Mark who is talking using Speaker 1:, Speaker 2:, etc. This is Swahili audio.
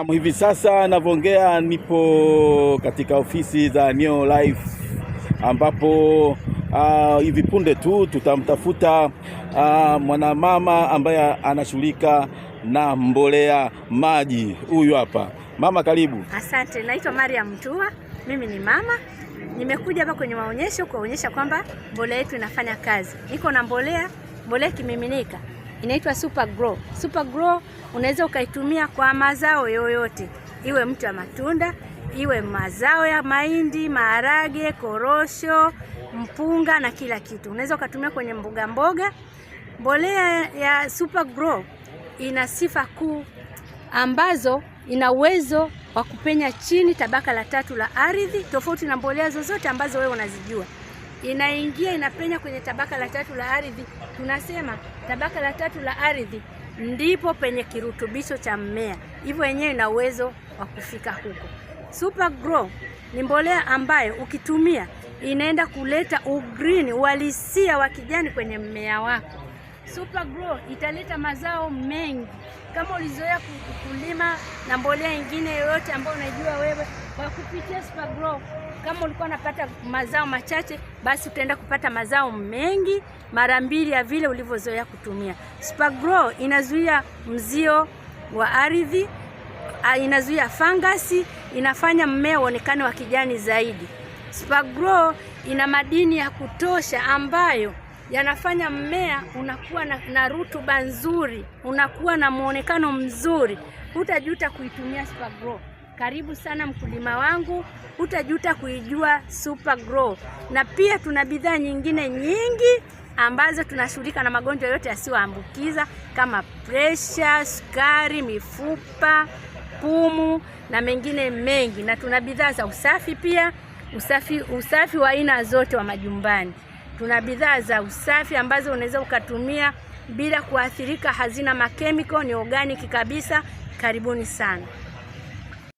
Speaker 1: Hivi sasa navyoongea nipo katika ofisi za Neo Life ambapo hivi punde tu tutamtafuta mwanamama ambaye anashughulika na mbolea maji. Huyu hapa. Mama, karibu.
Speaker 2: Asante, naitwa Mariam Mtua. Mimi ni mama. Nimekuja hapa kwenye maonyesho kuonyesha kwamba mbolea yetu inafanya kazi. Niko na mbolea kimiminika. Inaitwa Super Grow. Super Grow unaweza ukaitumia kwa mazao yoyote. Iwe mti wa matunda, iwe mazao ya mahindi, maharage, korosho, mpunga na kila kitu. Unaweza ukatumia kwenye mboga. Mbolea ya Super Grow ina sifa kuu ambazo ina uwezo wa kupenya chini tabaka la 3 la ardhi, tofauti na mbolea zozote ambazo wewe unazijua. Inapenya kwenye tabaka la 3 la ardhi. Tunasema tabaka la 3 la ardhi ndipo penye kirutubisho cha mmea. Hivyo yenyewe ina uwezo wa kufika huko. Super Grow ni mbolea ambayo ukitumia inaenda kuleta ugreen, uhalisia wa kijani kwenye mmea wako. Super Grow italeta mazao mengi. Kama ulizoea kulima na mbolea nyingine yoyote ambayo unajua wewe, kwa kupitia Super Grow, kama ulikuwa unapata mazao machache, basi utaenda kupata mazao mengi mara 2 ya vile ulivyozoea kutumia. Super Grow inazuia mzio wa ardhi, inazuia fangasi, inafanya mmea uonekane wa kijani zaidi. Super Grow ina madini ya kutosha ambayo yanafanya mmea unakuwa na rutuba nzuri, unakuwa na muonekano mzuri. Hutajuta kuitumia Super Grow. Karibu sana mkulima wangu, hutajuta kuijua Super Grow. Na pia tuna bidhaa nyingine nyingi ambazo tunashughulika na magonjwa yote yasiyoambukiza kama pressure, sukari, mifupa, pumu na mengine mengi. Na tuna bidhaa za usafi pia, usafi wa aina zote wa majumbani. Tuna bidhaa za usafi ambazo unaweza ukatumia bila kuathirika, hazina makemiko, ni organic kabisa. Karibuni sana.